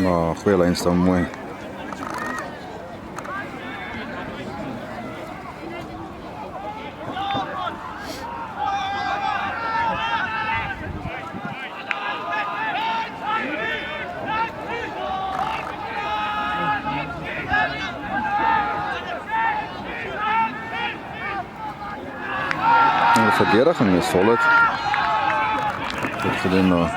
Oh, goeie lyn staan, mooi. De verdediging is solid. Goed gedaan nou.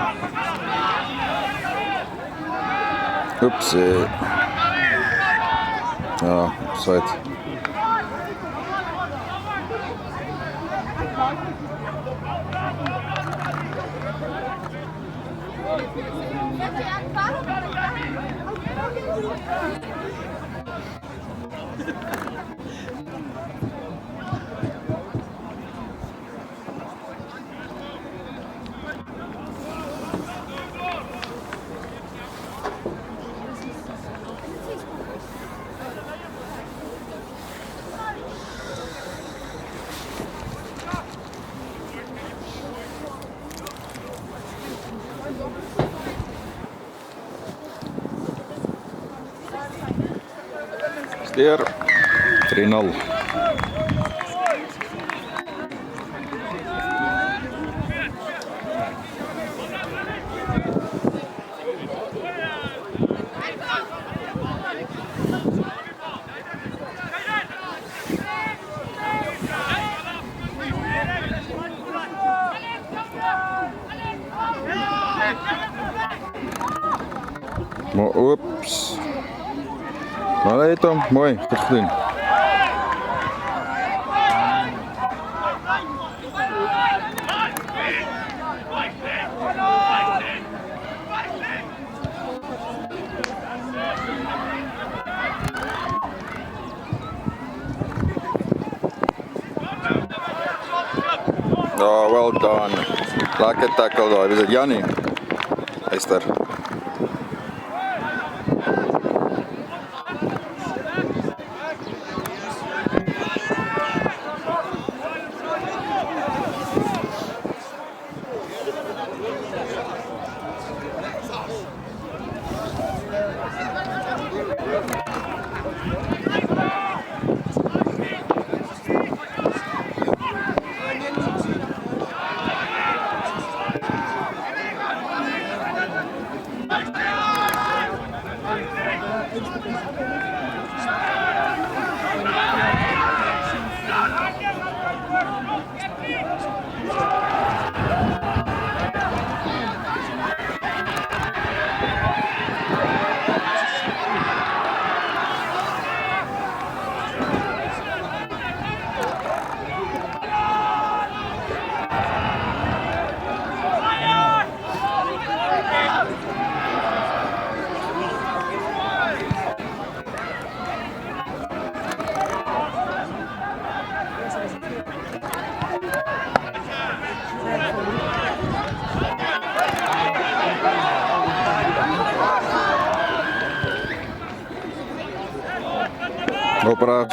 Oeps. Ja, offside. Deur 3-0. Maar oeps. Maar hij heeft hem. Mooi, goed gedaan. Oh, well done. Lekker tackle daar. Is dit Jannie? Hy's daar.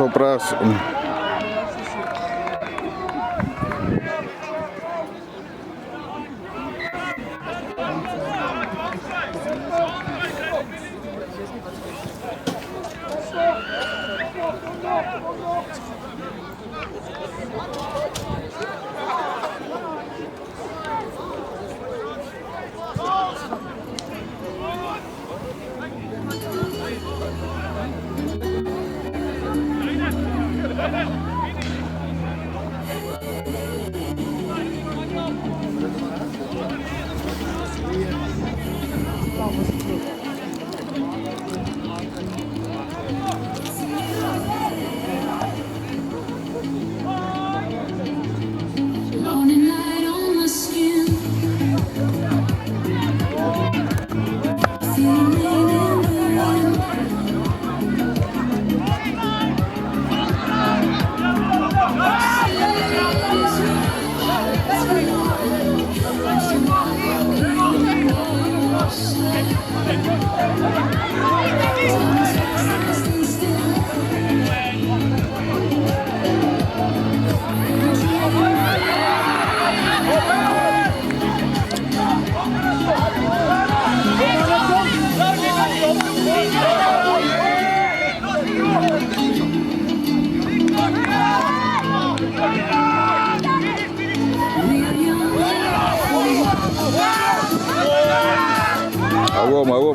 Operaas.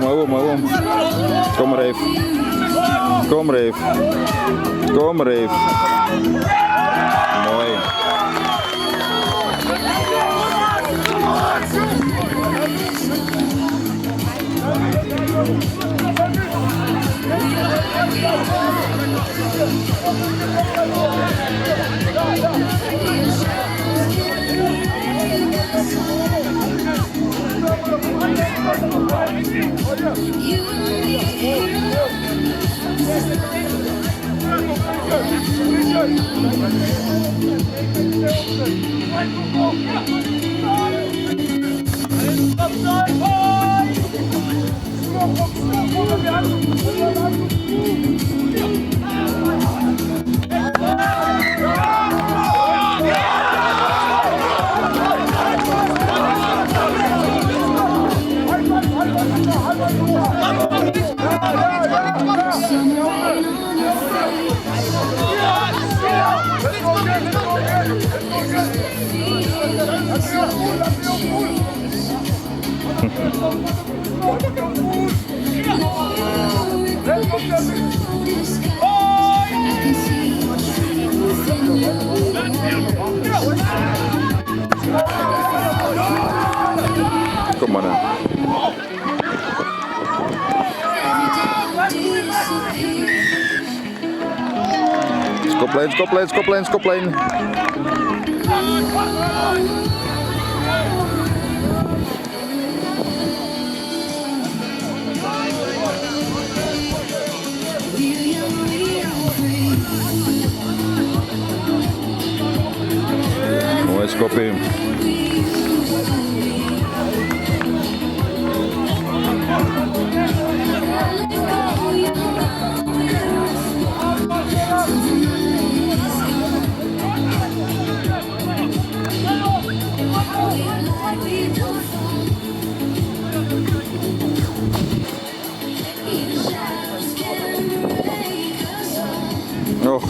Hou om. Kom maar even. Mooi. Kom maar dan. Skoplijn, skoplijn, skoplijn, skoplijn. Mooi skopje. Oh.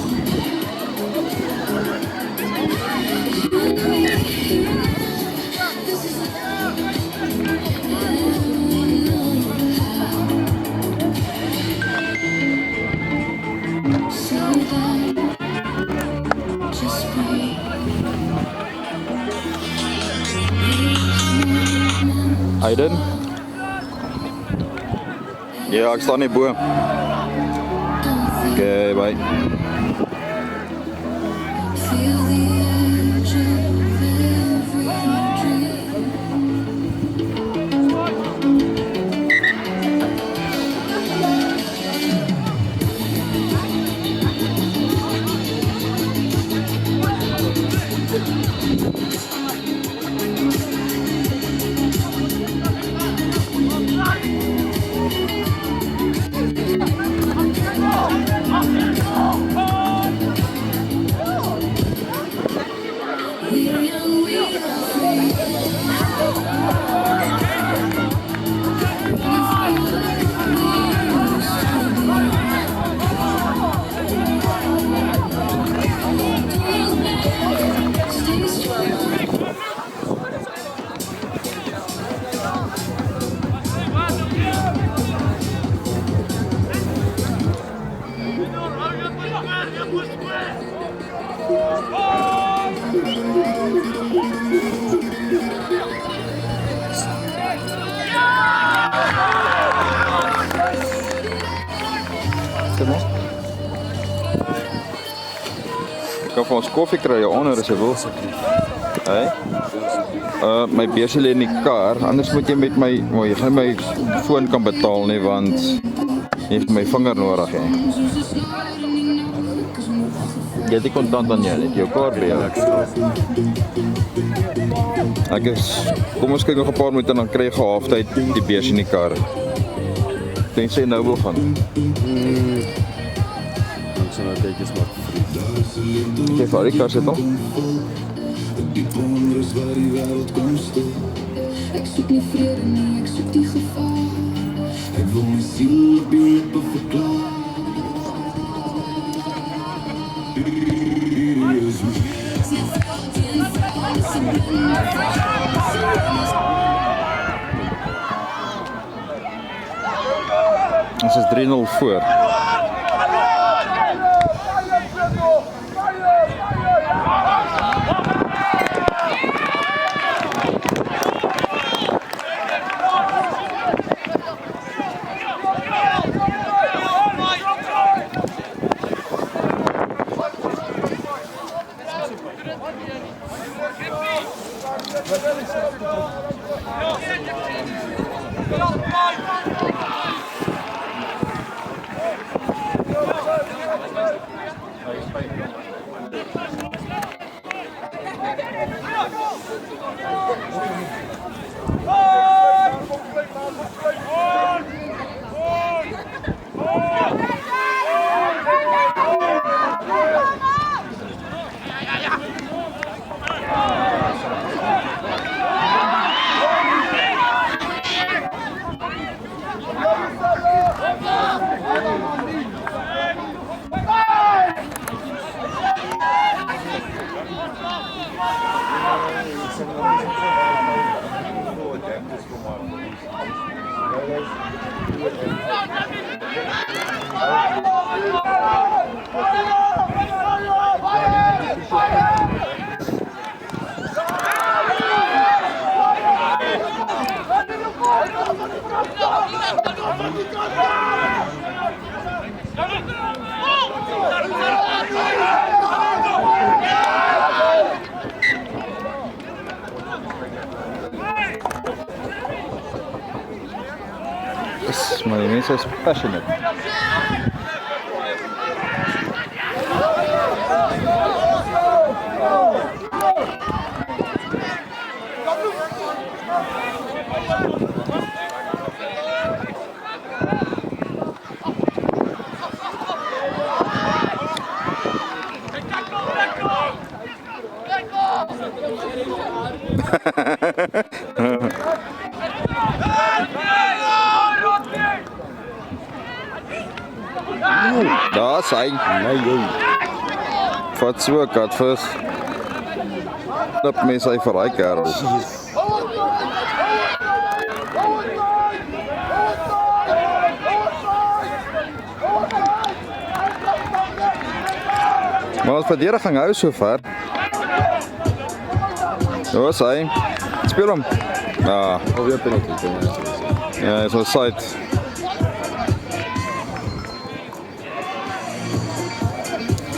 Aiden? Ja, ek staan nie bo. Okay, bye. Ek kan vir ons koffie kry onder as jy wil. Hey? My beursie lê in die kar, anders moet jy met my, jy gaan my foon kan betaal nie, want jy het my vinger nodig hè. Jy het die kontant aan jou, net jou kaart by jou. Ek is, kom ons kyk nog 'n paar minute en dan kry jy gehalftyd die beursie in die kar. Tensy nou wil gaan. Ons sal nou kyk eens wat vriend. Kijk, waar die kar zit nog. Die wonders waar die wereld kom stil. Ek soek nie vrede nie, ek soek die gevaar. Ek wil my siel op die lippe verklaar. Hier is my. Ons is 3-0 voor. Yes, maar die mense is passionate. Daar is hy. Nee, jy. Vat so 'n katvis. Knip mens hy vir daai kerel. Maar ons verdediging hou so ver. Daar is hy. Speel hom. Ah, Alweer penalty. ja, is offside.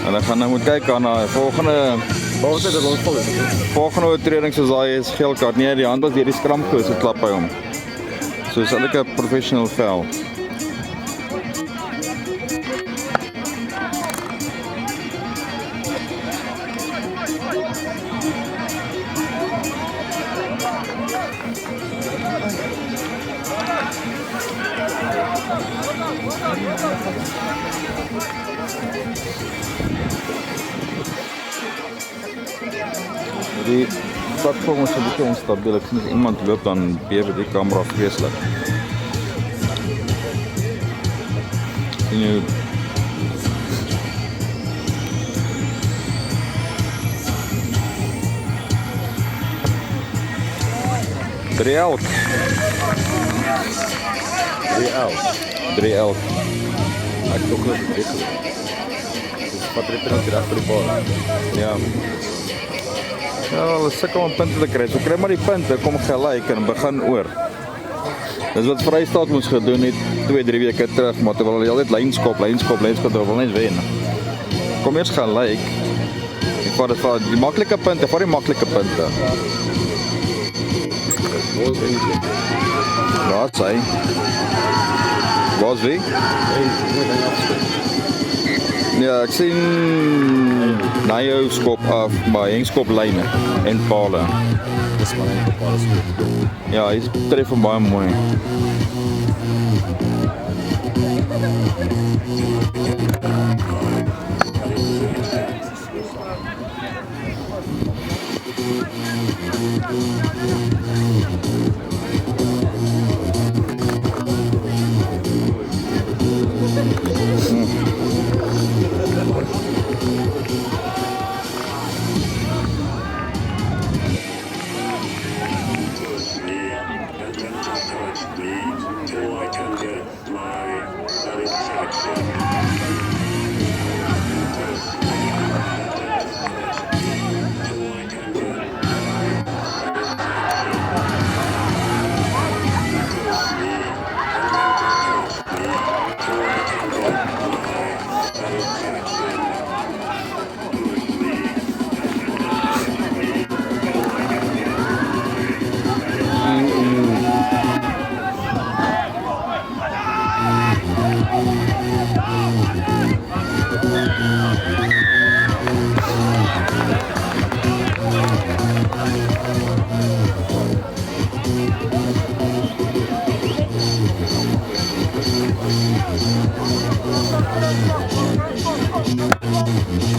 En dan gaan nou moet kyk aan die Wat het dit ons vol is? volgende oortreding soos daai is geel kaart. Nee, die hand was deur die skramkoos geklap by hom. Soos elke professional foul. Die platform is 'n bietjie onstabiel. Ek sien as iemand loop dan bewe die kamera vreeslik. En jy Drie elk. 3 elk. Ek tog nog weet. Dis Patrick penalty reg vir die bal. Ja. Ja, hulle sukkel om punte te kry. So kry maar die punte, kom gelyk en begin oor. Dis wat Vrystaat moes gedoen het 2-3 weke terug, maar terwyl hulle altyd lynskop, wil net wen. Kom eers gelyk. En vat die maklike punte, vat die maklike punte. Waar's hy? Waar's wie? Ja, ek sien Nayo skop af, maar Henk skop lyne en pale. Dis maar net 'n paar skop. Ja, hy tref hom baie mooi.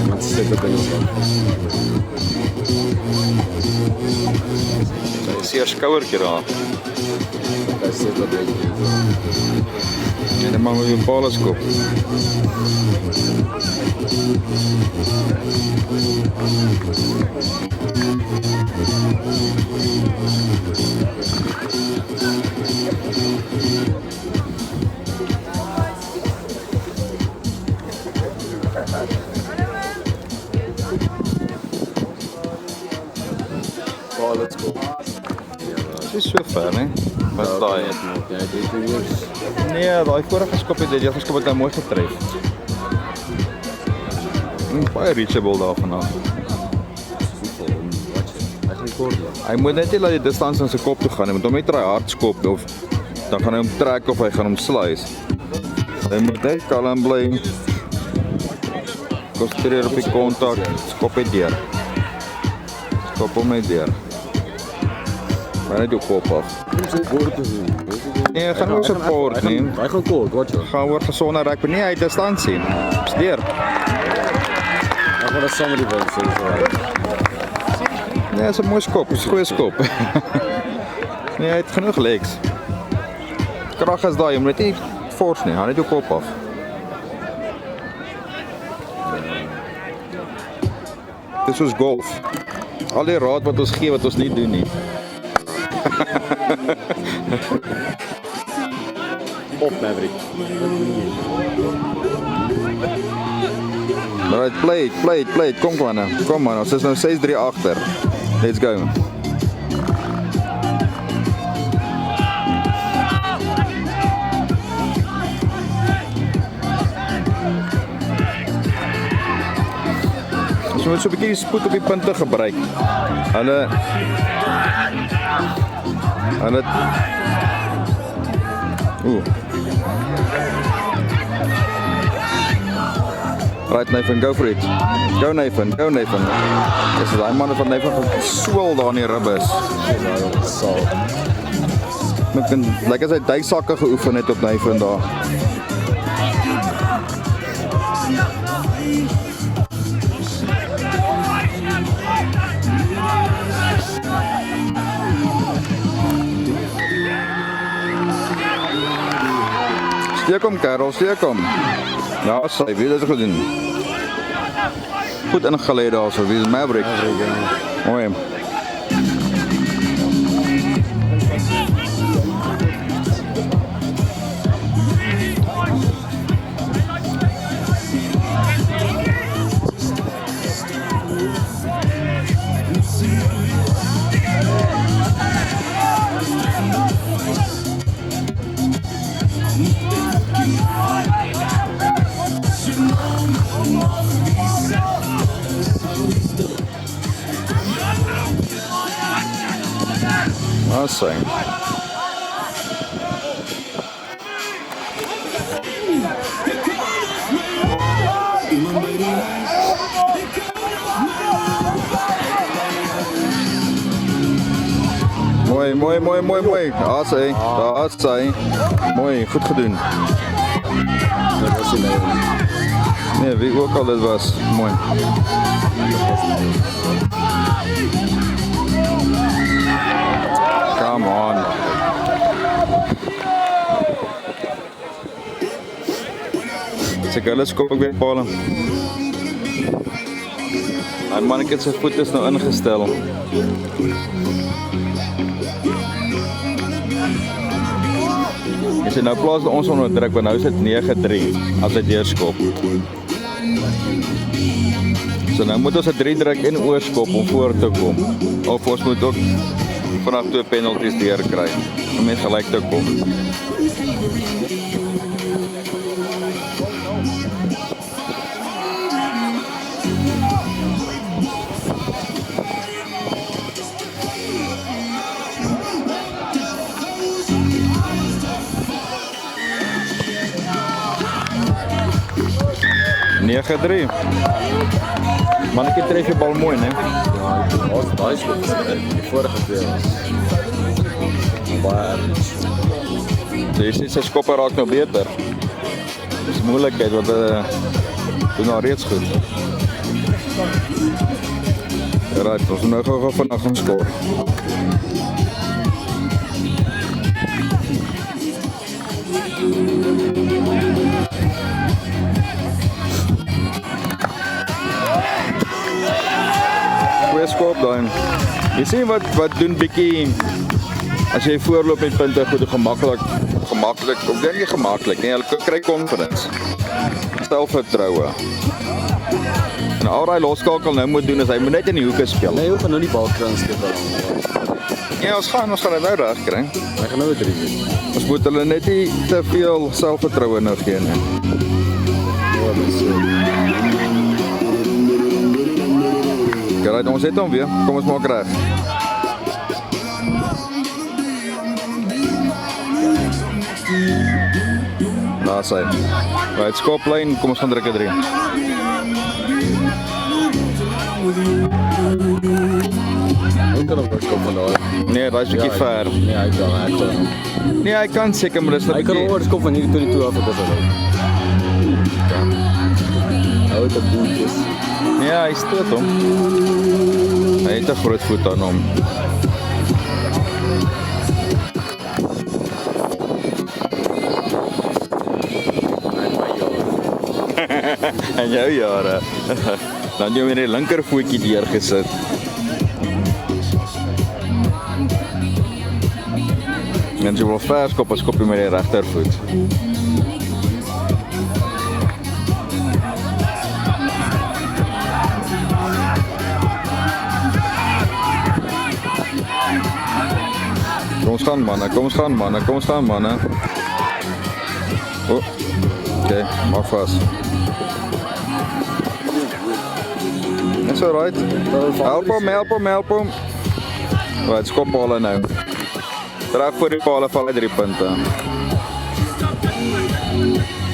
Wat sê dit dan? Hy seer skouertjie daar. Hy sê dat hy En dan mag hy jou pale skop. Oh, let's go. Dit is so ver, né? Wat is daai? Ja, dit is Nee, daai vorige skop het die geskop het nou mooi getref. Baie reachable daar vanaf. voetbal. Hy gaan kort loop. Hy moet net nie laat die distansie aan sy kop toe gaan. Hy moet hom net try hard skop of dan gaan hy hom trek of hy gaan hom slice. Hy moet net kalm bly. Konsentreer op die kontak. Skop hy deur. Skop hom net deur. Maar net jou kop af. Kort te doen. Nee, gaan ook support nie. Hy gaan kort, watch out. Gaan oor gesonde raak, nee, hy het distansie. Steer. Hy gaan dat saam met die bal so. Nee, is 'n mooi skop, is 'n goeie skop. Nee, hy het genoeg legs. Krag is daai, jy moet nie force nie, gaan net jou kop af. Dis soos golf. Al die raad wat ons gee wat ons nie doen nie. Op Maverick. Right, play it. Kom man, ons is nou 6-3 agter. Let's go. Ons moet so 'n bietjie spoed op die punte gebruik. Hulle Right, Nathan, go for it. Go Nathan. Dis daai manne van Nathan gaan swel daar in die ribbes. Sal. Met lyk as hy duiksakke geoefen het op Nathan daar. Steek hom, Karel, steek hom. Ja, sy, wie het dit gedoen? Goed ingelê daar so, wie is Maverick? Mooi. Awesome. Mooi. Daar sy. Mooi, goed gedoen. Dat was nie. Nee, wie ook al dit was. Mooi. Come on. Seker, skop ek weer paal. My mannetjie se voet is nou ingestel. As jy nou plaas ons onder druk, want nou is dit 9-3 as hy deurskop. So nou moet ons 'n 3 druk en oorskop om voor te kom. Of ons moet ook vanaf 2 penalties deurkry om net gelyk te kom. (9-3) Mannetjie tref die bal mooi, né? Ja, daai skop is die vorige twee was. Baie So jy sien sy skoppe raak nou beter. Dis moeilikheid wat doen nou reeds goed. Right, ons moet nou gou vandag gaan skoor. Goeie skop daai. Jy sien wat doen bietjie as jy voorloop met punte goed gemaklik, of dink jy gemaklik, nee, hulle kry confidence. Selfvertroue. En al daai loskakel nou moet doen is hy moet net in die hoeke speel. Nee, jy gaan nou die bal kry en skep dan. Ja, ons gaan dit nou reg kry. Hy gaan nou weer 3 wees. Ons moet hulle net nie te veel selfvertroue nou gee nie. Ja, dis so. Right, ons het hom weer. Kom ons maak reg. Daar sy. Right, skoplyn, kom ons gaan druk 'n 3. Hoe kan op skop van daai? Nee, daai is 'n bietjie ver. Nee, hy kan. Nee, hy kan seker, maar dis Hy kan oorskop van hier tot die toe af op dis al. Hou dit boetjies. Ja, hy stoot hom. Hy het 'n groot voet aan hom. En jou jare. Dan jy met die linker voetjie deurgesit. En jy wil verskop, as skop jy met die regtervoet. Kom ons gaan manne, kom ons gaan manne, kom ons gaan manne. Oh. Okay, maak vas. That's alright. Help hom, help hom, help hom. Right, skop bale nou. Trek voor die pale val uit 3 punte.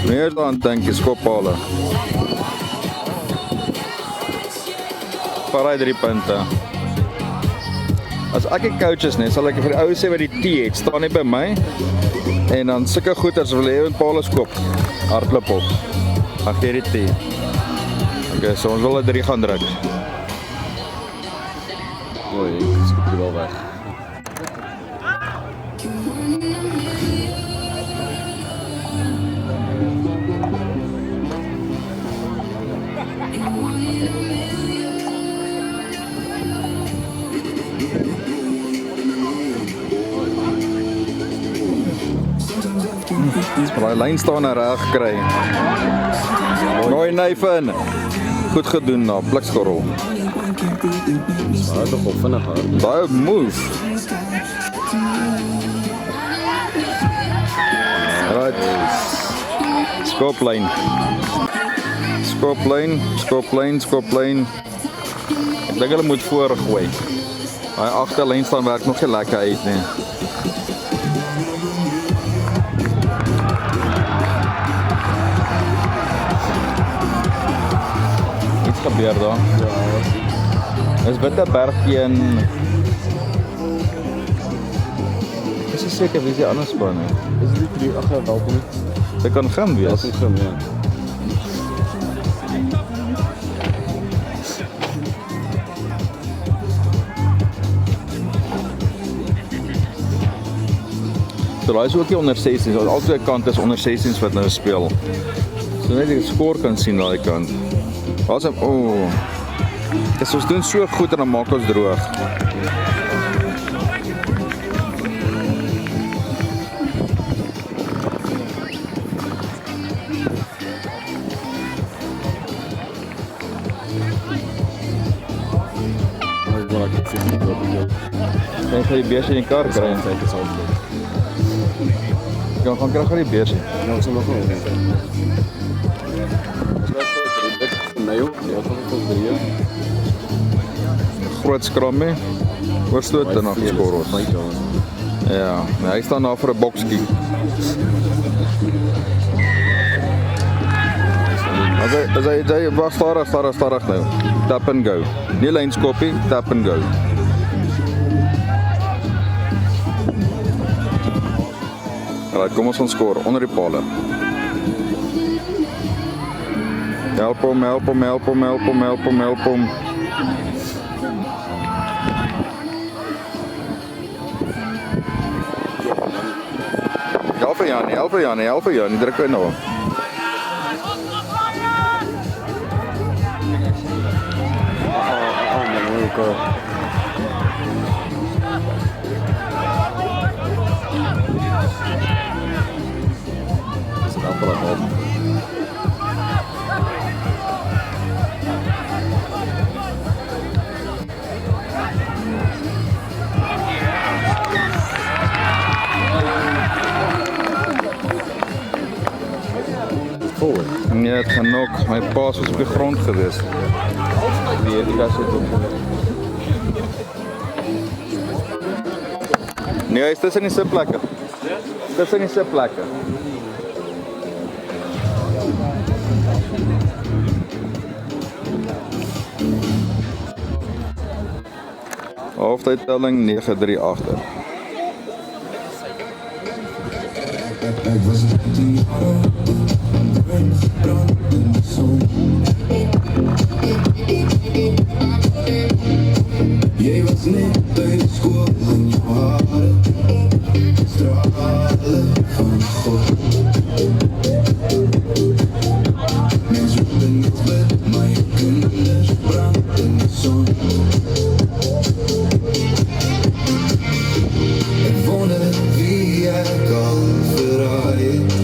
Meer dan dink jy skop bale. Val uit 3 punte. As ek 'n coach is net, sal ek vir die ou sê wat die T het, staan nie by my. En dan sulke goeters wil jy met pale skop. Hardloop op. Ag gee die T. Okay, so ons wil 'n 3 gaan druk. Oei, ek skop die bal weg. Maar die lyn staan reg kry. Mooi Nathan. Goed gedoen na blikskorrel. Maar tog op vinnig hard. Baie move. Right. Skoplyn. Skoplyn, skoplyn, skoplyn. Ek dink hulle moet voorgooi. Daai agterlyn staan werk nog nie lekker uit nie. Iets gebeur daar. Ja. Is Wittebergie en is jy seker wie is die ander span nie? Is dit die agter dalk nie? Dit kan gaan wees. Dit kan ja. So daar is ook die onder 16s, al twee kante is onder 16s wat nou speel. So net die skoor kan sien aan die kant. Waar's hom? Oh. Dis ons doen so goed en dan maak ons droog. Ek wil ek sien dit op die. Kan jy die beeste in die kar kry? Kyk dit sal. Kan gaan kry gaan die beeste. Nou ons sal nog nie. Nee, ja, tot 3. Groot skrammie. Oorstoot en dan geskor ons. Ja, nee, hy staan daar vir 'n bokskie. Hy was stadig nou. Tap and go. Nie lynskoppie, tap and go. Alright, kom ons gaan skor onder die pale. Help hom, help hom, help hom, help hom, help hom, help hom. Help vir Janie, druk hy nou. het genok. My paas was op die grond gewees. Die kas het op. Nee, hy is tussen die sitplekke. Tussen die sitplekke. Halftydtelling 9-3 agter. Ek was 19 jaar en gebrand in die son. Jy was net uit skool en jou hare strale van God. Mens roep in het bed, maar jou kinders brand in die son. Ek wonder wie ek al verraai het.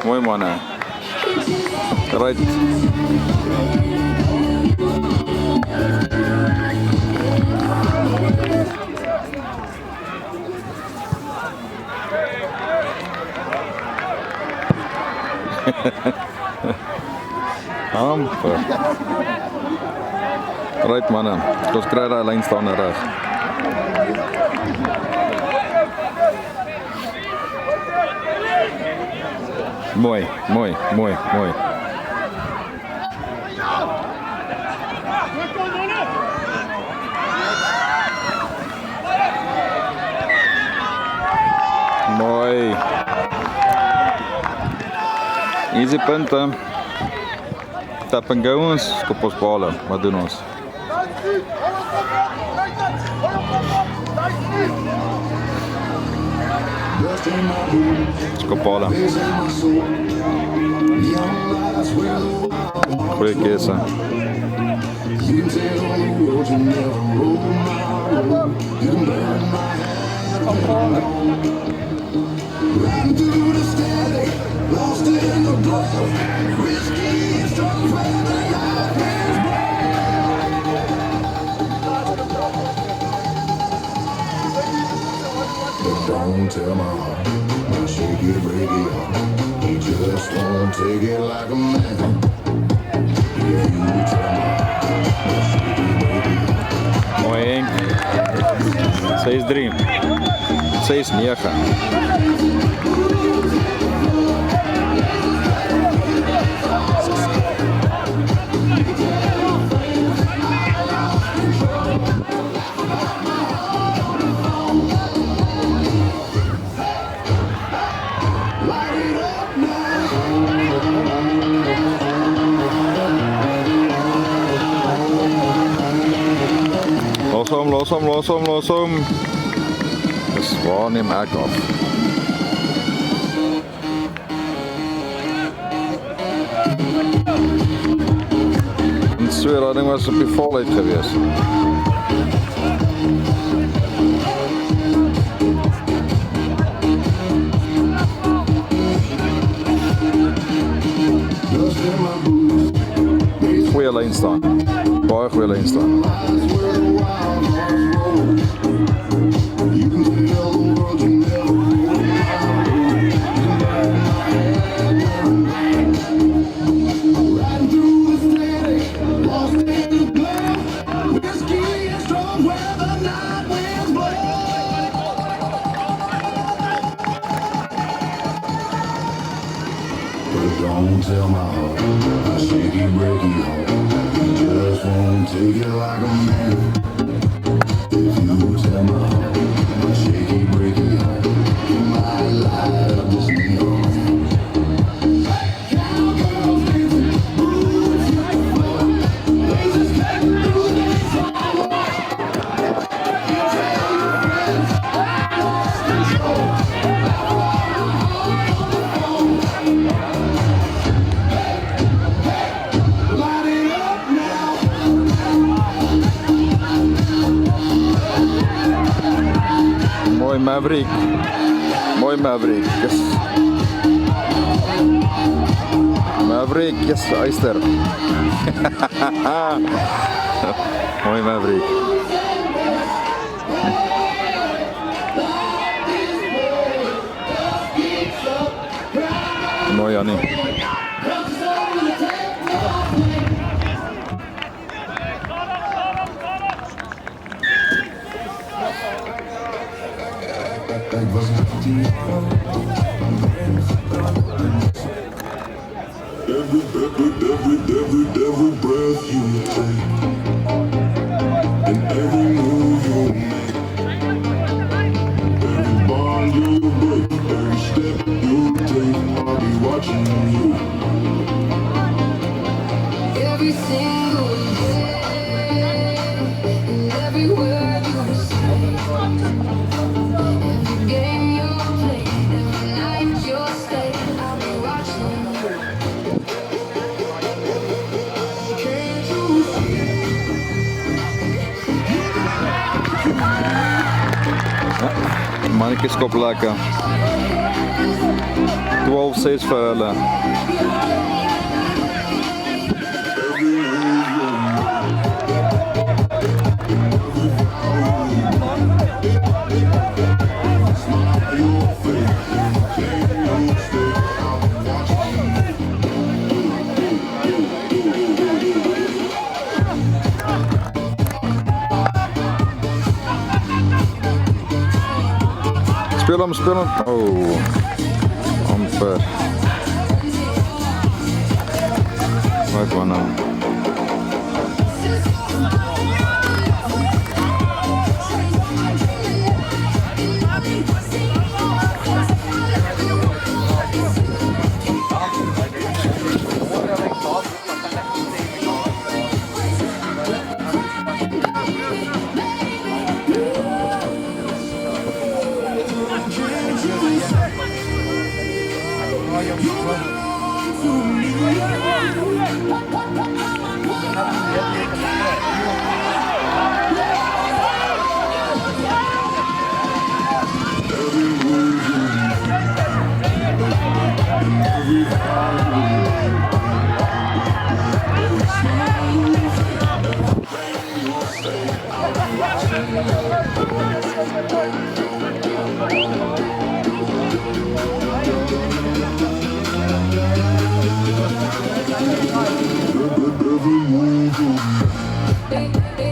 Mooi manne. Right. Amper. Right manne. Ons kry daai lyn staan reg. Mooi. Mooi. Easy punte. Tap and go ons, skop ons bale. Wat doen ons? Skop bale. Goeie keuse. Don't tell my heart, now shake it, break it heart. He just won't take it like a man. If you tell my heart, now shake it, break it heart. Mooi Henk. 6-3. 6-9. los hom. Dis waar neem ek af. En so, dat ding was op die volheid gewees. Goeie lyn staan. Baie goeie lyn staan. Don't tell my heart, I shaky, breaky heart. Just won't take it like a man. If you tell my heart, I shaky, breaky heart. You might light up this neon. Cowgirls dancing, moves like fun. Lasers cutting through the sidewalk. You tell your friends, I lost control. Mooi Maverick. Mooi Maverick. Yes. Maverick, yes, Oyster. Mooi Maverick. Mooi Annie. Every breath you take and every move you make, every bond you break, every step you take, I'll be watching you. Every single day and every word you say, every game you play, every night you stay, I'll be watching you. Mannetjies kop lekker. 12-6 vir hulle. Speel hom. Oh, amper. Wat van nou? Every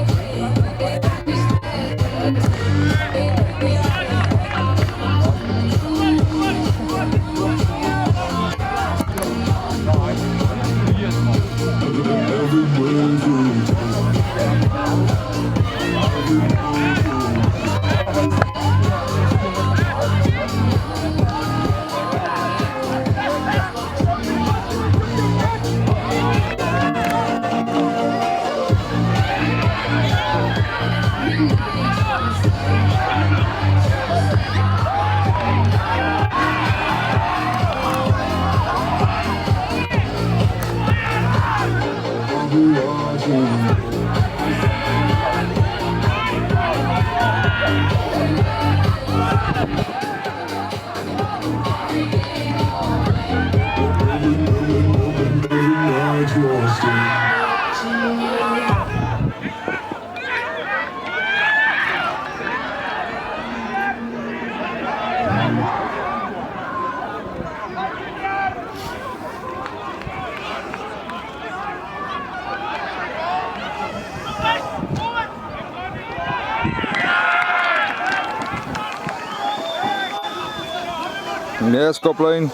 Nee, skoplyn.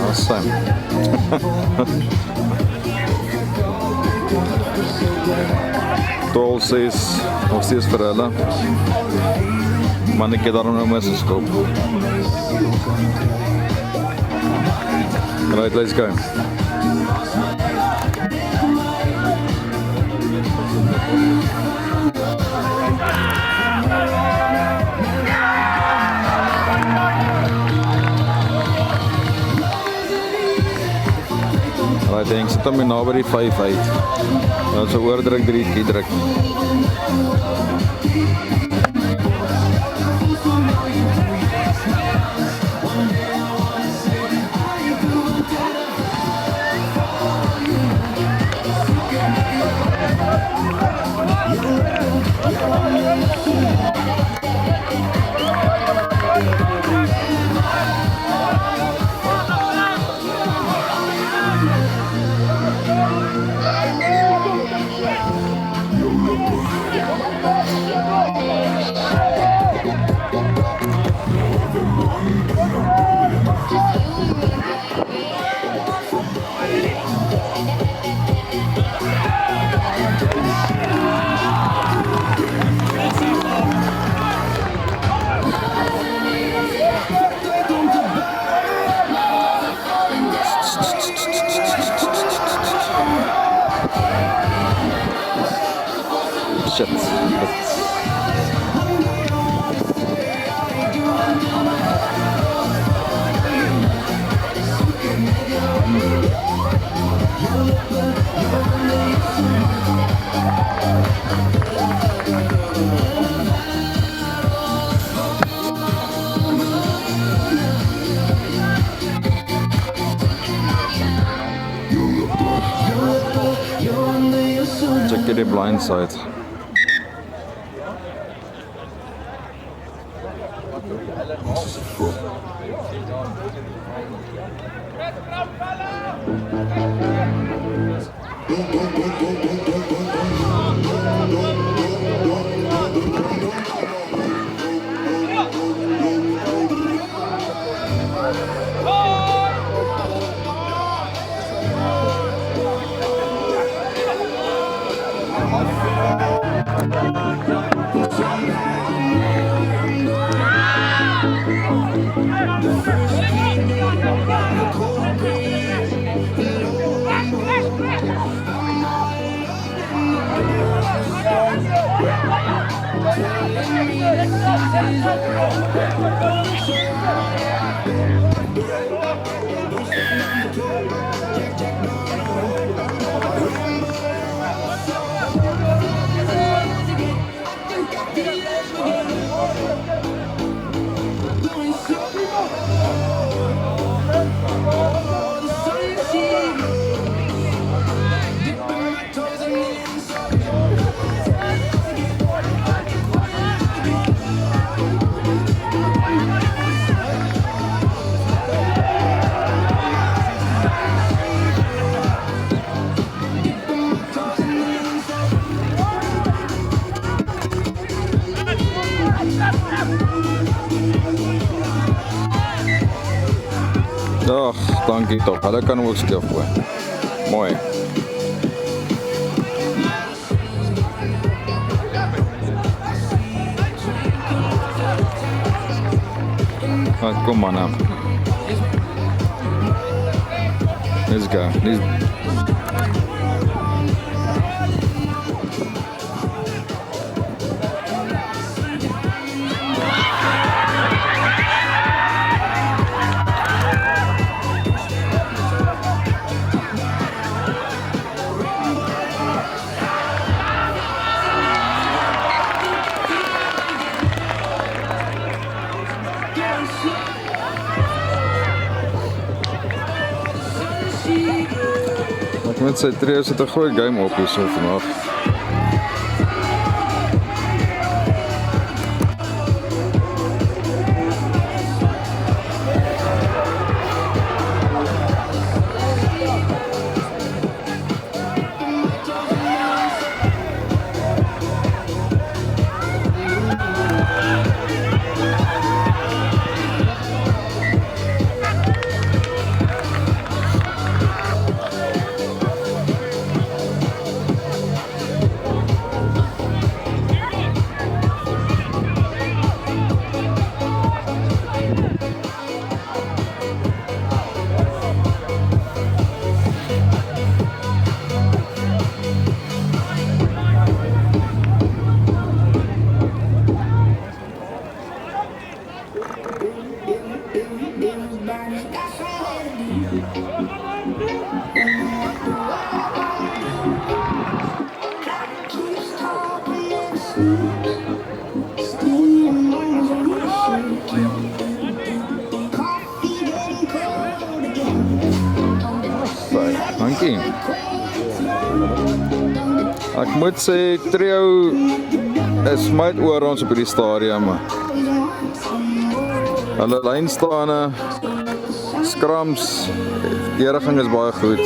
Awesome. Tol says nog steeds vir hulle. Man, ek het daarom nou mis geskop. Right, let's go. Ek dink sit hom na by die 5 uit. Dan so oordruk 3 keer druk. Shit. Check the blind side. Ag, dankie tog. Hulle kan ook skief gooi. Mooi. Kom maar nou. Let's go. Ek moet sê, Trio het 'n goeie game op hier so vanaf. Dankie. Ek moet sê, Trio is smyt oor ons op die stadium. Hulle lynstane, scrums, verdediging is baie goed.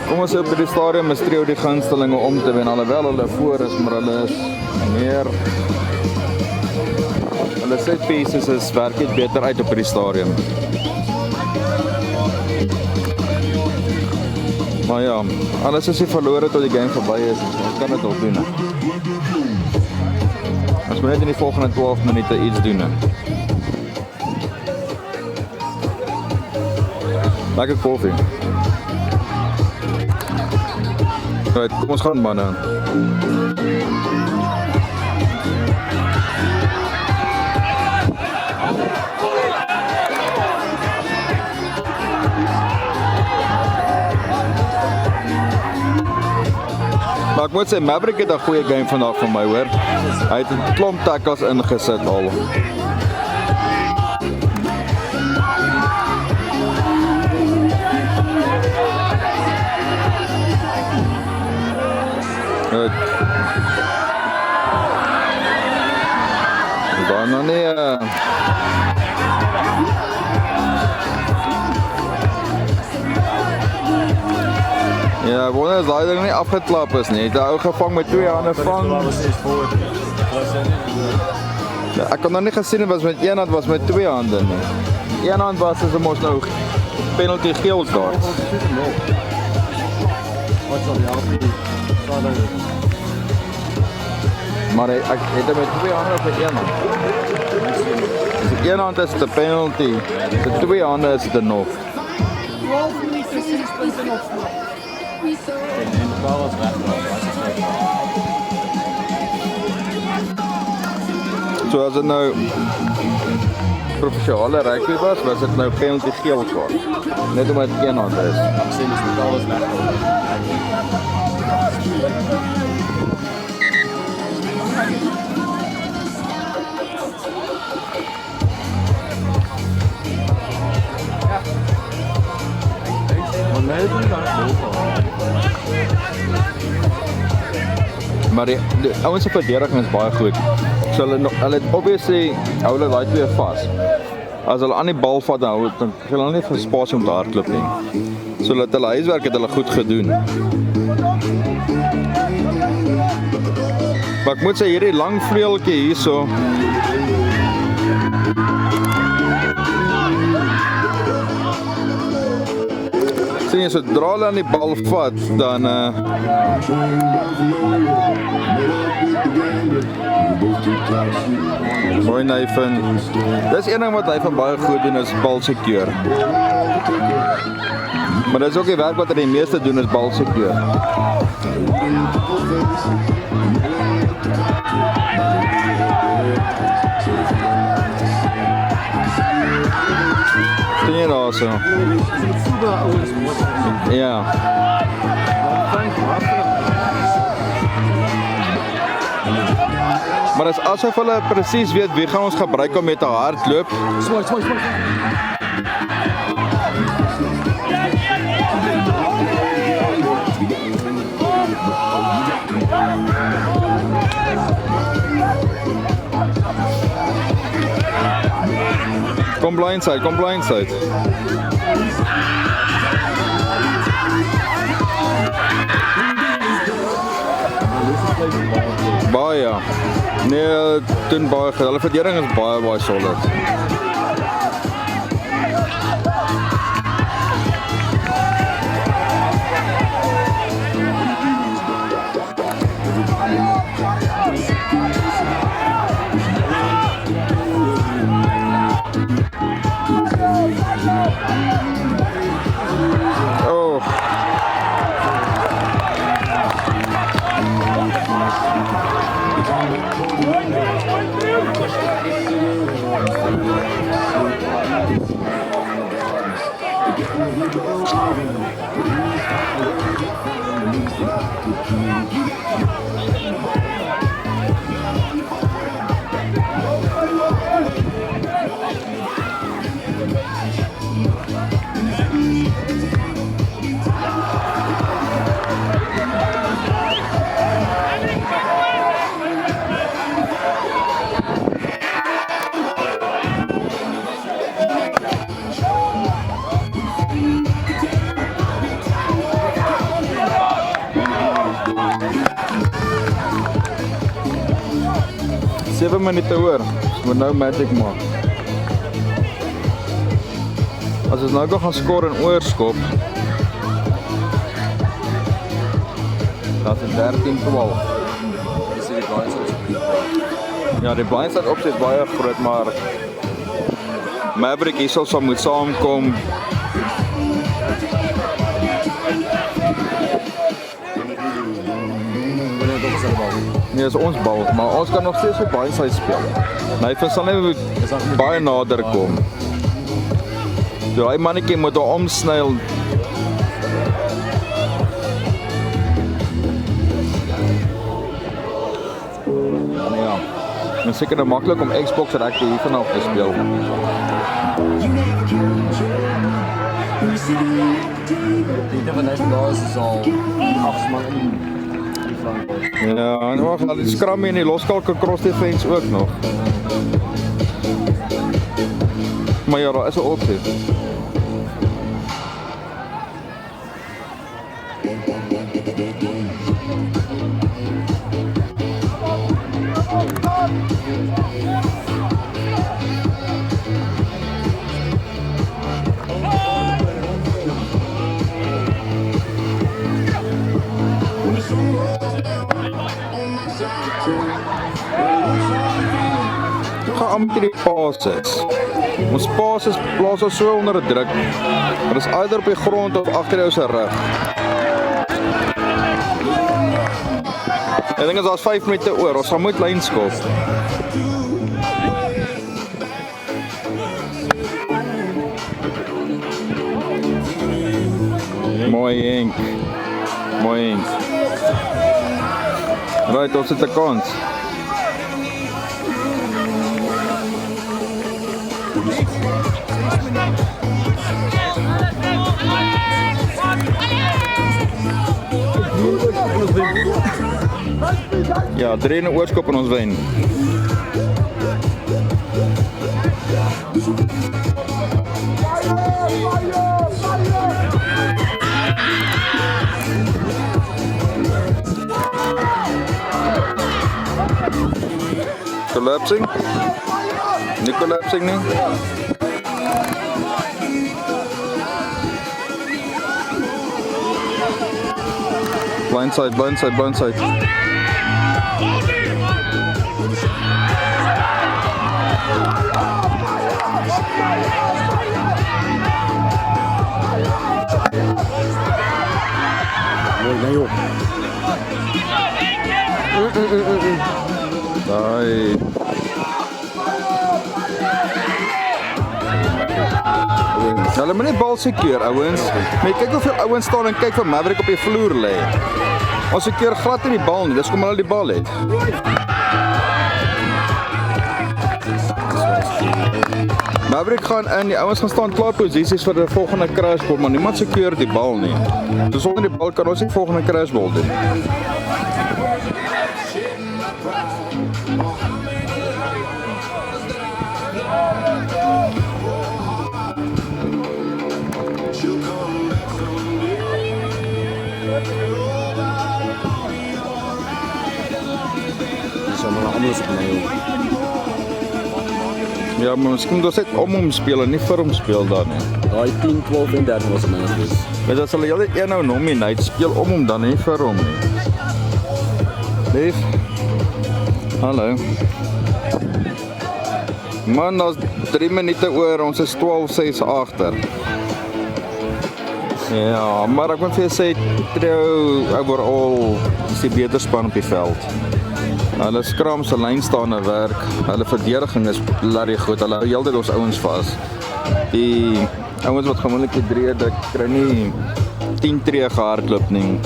Kom ons sê op die stadium is Trio die gunstelinge om te wen, alhoewel hulle voor is, maar hulle is meer... Hulle set pieces is werk net beter uit op die stadium. Maar ja, alles is nie verlore tot die game verby is, ons kan dit al doen. Ons moet net in die volgende 12 minute iets doen. Lekker koffie. Right, kom ons gaan manne. Maar ek moet sê, Maverick het 'n goeie game vandag van my hoor. Hy het 'n klomp tackles ingesit al. Goed. Dan nog nie... Ja, ek wonder as daai ding nie afgeklap is nie. Het 'n ou gevang met 2 hande vang. Ja, ek kon nog nie gesien het was met 1 hand, was met 2 hande nie. 1 hand was as hy mos nou penalty geel daar. Maar ek het hom met 2 hande of met 1 hand. As ek 1 hand is dit 'n penalty. Met 2 hande is dit 'n nog. 12 minuten, 6 punten nog. So as dit nou professionele rugby was dit nou penalty geel kaart. Net omdat dit 1 hand is. Maar die ouens se verdediging is baie goed. So hulle het obviously hou hulle daai twee vas. As hulle aan die bal vat dan kry hulle nie vir spasie om te hardloop nie. So dat hulle huiswerk het hulle goed gedoen. Maar ek moet sê hierdie lang vleueltjie hierso sien jy, sodra hulle aan die bal vat, dan mooi Nathan. Dis een ding wat hy van baie goed doen is bal secure. Maar dis ook die werk wat hy die meeste doen is bal secure. Sien jy daar so? Ja. Maar dis asof hulle presies weet wie gaan ons gebruik om met 'n hardloop. Kom blindside, kom blindside. Baie. Nee, doen baie. Hulle verdediging is baie solid. Oh. Seven minute hoor. Ons moet nou magic maak. As ons nou gaan skoor en oorskop. Dat is 13-12. Ja, die blindside opsie is baie groot, maar Maverick hier sal moet saamkom. Nee, is ons bal, maar ons kan nog steeds op blindside speel. Nathan sal net baie nader kom. So hy mannetjie moet hom omsnyl. Ja. Dit is seker maklik om Xbox rugby hier vanaf te speel. Die definition daar is al 8 man in. Ja, en wag, al die scrum en die loskalke cross defense ook nog. Maar ja, daar is 'n opsie. Gaan amper die passes. Ons passes plaas ons so onder druk. Dit is either op die grond of agter jou se rug. Ek dink as daar's 5 minute oor, ons gaan moet lyn skop. Mooi Henk. Mooi Henk. Right, ons het 'n kans. Ja, 3 oorskop en ons wen. Collapsing? Nie collapsing nie. Blindside, blindside, blindside. Nee joh. Daai. Hulle moet net bal sekeer, ouens. Maar kyk hoeveel ouens staan en kyk vir Maverick op die vloer lê. Ons sekeer glad nie die bal nie, dis kom hulle die bal het. Maverick gaan in, die ouens gaan staan klaar posisies vir die volgende crashball, maar niemand sekeer die bal nie. Dus sonder die bal kan ons nie volgende crashball doen. Anders op my joh. Ja, maar miskien moet ons net om hom speel en nie vir hom speel dan nie. Daai 10, 12 en 13 was op my gewees. Want as hulle hele een nou nominate, speel om hom dan nie vir hom nie. Lief. Hallo. Man, daar's 3 minute oor, ons is 12-6 agter. Ja, maar ek moet vir jou sê, Trio overall is die beter span op die veld. Hulle skram se lynstaande werk, hulle verdediging is larry goed, hulle hou heeltyd ons ouens vas. Die ouens wat gewoonlik die 3 dik kry nie 10 tree gehardloop nie.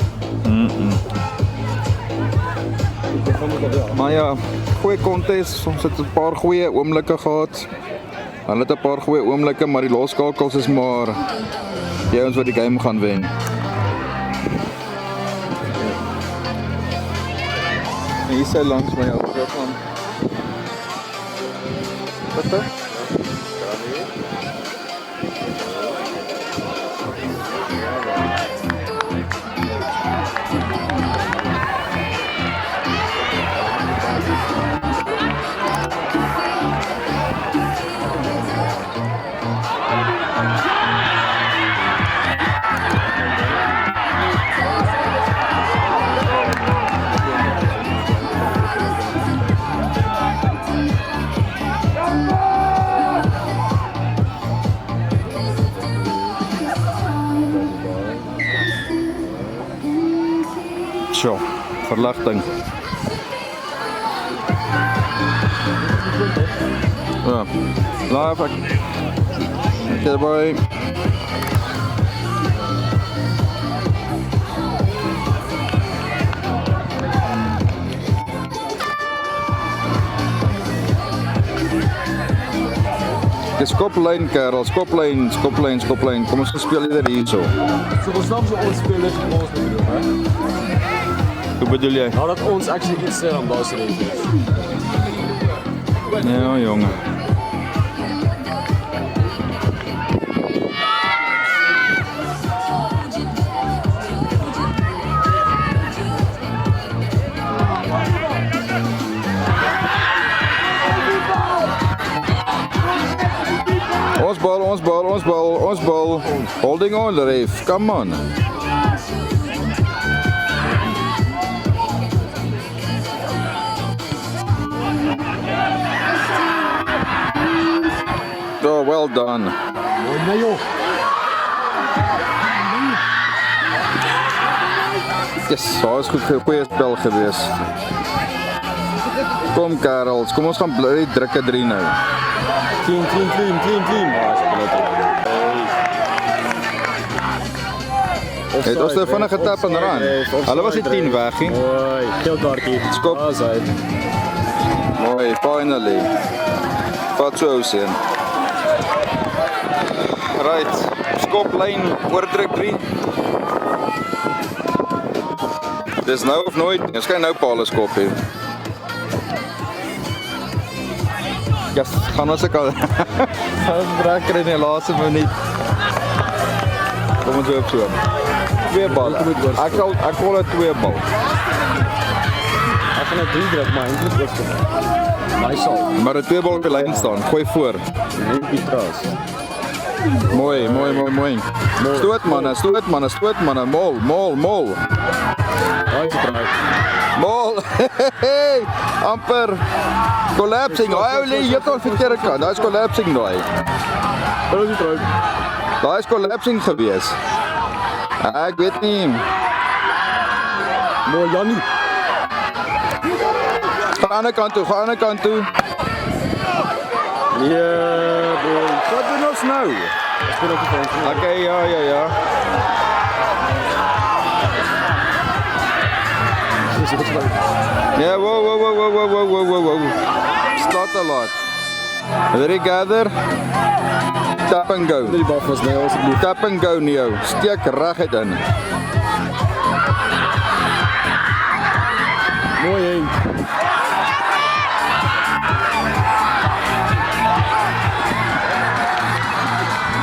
Maar ja, goeie contest, ons het 'n paar goeie oomblikke gehad. Hulle het 'n paar goeie oomblikke, maar die losskakels is maar die ouens wat die game gaan wen. Hier sy langs my auto gaan. Wat dan? Zo, verlichting. Ja, live. Oké, bye. Skoplyn, kerel, skoplyn. Kom ons speel eerder hierso. So ons naam so ons spelers en ons bedoel, hè? Hoe bedoel jy? Nou dat ons actually iets aan basis het. Ja, jongen. ons bal. Holding on, ref, come on. Oh, well done. Mooi na joh. Yes, daar is goed, goeie spel gewees. Kom Karels, kom ons gaan bly drukke 3 nou. Clean. Ah, is het Het ons er vinnige tap en run. Hulle was die 10 weg, nie? Mooi, geel kaartjie. Skop. Daar is hy. Mooi, finally. Vat so ou seun. Right, skoplyn oordruk 3. Dis nou of nooit. Ons kan nou paal skop hier. Ja, gaan ons ek al. Ons breker in die laaste minuut. Kom ons op so. 2 balle. Ek wil 'n 2 bal. Ek gaan nou 3 druk, maar hy moet oorkom. Maar hy sal. Maar 'n 2 bal op die lyn staan. Gooi voor. Net die tras. Mooi. Stoot manne. Mol. Daai is draai. Mol. Amper collapsing. Hy ou lê heeltemal verkeerde kant. Daai is collapsing daai. Daar is die draai. Daai is collapsing gewees. Ek weet nie. Mooi Jannie. Gaan aan die ander kant toe. Yeah, boy. Wat doen ons nou? Okay, ja. Ja, wow. Start a lot. Very gather. Tap and go. Die bal was nou asseblief. Tap and go Neo. Steek reguit in. Mooi Henk.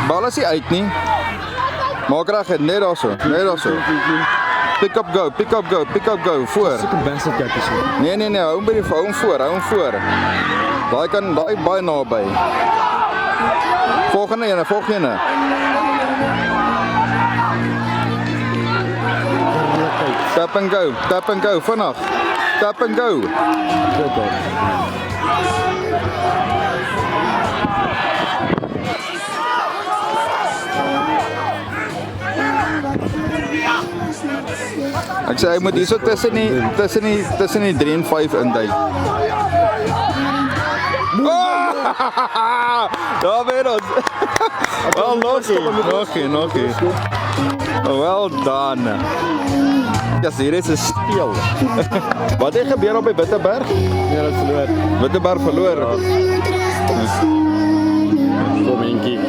Bal is nie uit nie. Maak reguit, net daarso. Pick up go, voor. Ek kan best op kyk so. Nee, hou by die hou hom voor. Daai baie naby. Volgende ene. Tap and go, vinnig. Tap and go. Goed daar. Ek sê hy moet hierso tussen die 3 en 5 indui. Daar weet ons. Well, okay. Well done. Ja, hier is 'n steel. Wat het gebeur op die Witteberg? Ja, dat verloor. Witteberg verloor. Kom Henkie.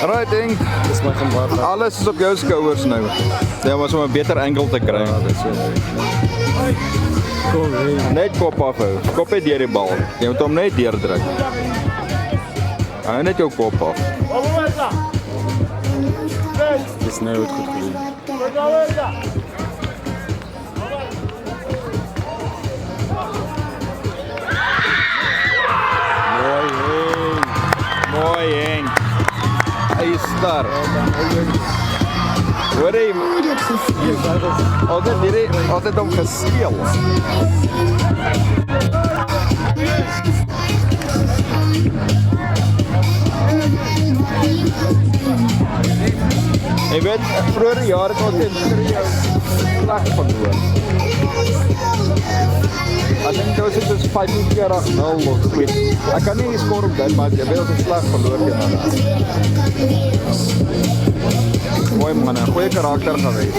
Right, Henk. Dis my gaan Alles is op jou skouers nou. Jy moet sommer 'n beter angle te kry. Kom Henk. Net kop afhou. Kop net deur die bal. Jy moet hom net deurdruk. Hou net jou kop af. Dis nou goed gedoen. Mooi Henk. Hy is star. Hoor jy? Altyd hom gesteel. Jy weet, vroeger jare het ons slag verloor. Ek dink dit is 45-0 of so. Ek kan nie die skor op dit, maar jy weet ons het slag verloor teen hulle. Mooi man, 'n goeie karakter gewees.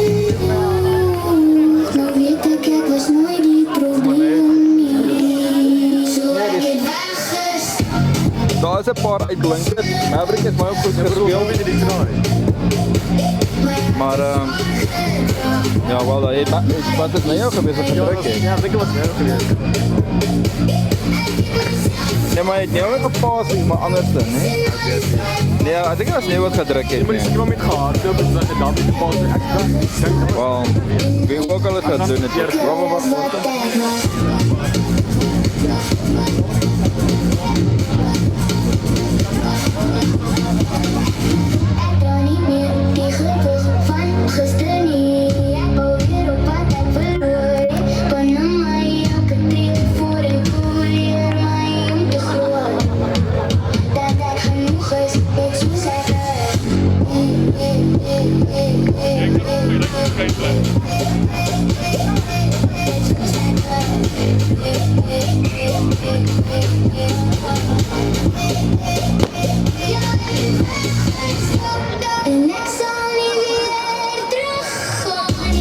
No weet ek was nooit die probleem nie. So ek het wegges. Daar is 'n paar uitblinkers. Maverick het baie goed gespeel. Maar ja, wel wat is nou jou gewees wat gedruk het? Ja, ek dink dit was nou gewees. Nee, maar hy het nie ook gepaas nie, maar anders dan, hè? Nee, ek dink as nie wat gedruk het, Maar die nee. skram met gehardloop en dat hy dan met die pas ek dink Wel, wie ook al het gedoen het. Wat? Ek dra nie meer die gevolg van gister nie. Ek bou weer op wat ek verloor het. Binne my elke tree voor en toe leer my om te glo dat ek genoeg is, net soos ek en ek sal nie weer teruggaan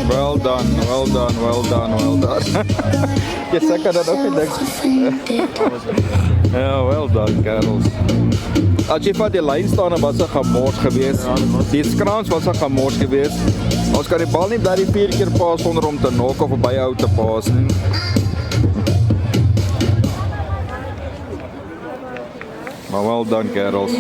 Well done, well done, well done, well done. Yes, ek kan dat ook gedink. Ja, well done, kerels. As jy van die lyn staan, dan was dit gemors geweest. Die skrans was 'n gemors geweest. Ons kan die bal nie by die 4 keer paas sonder om te knock of byhou te paas nie. Maar well done, kerels.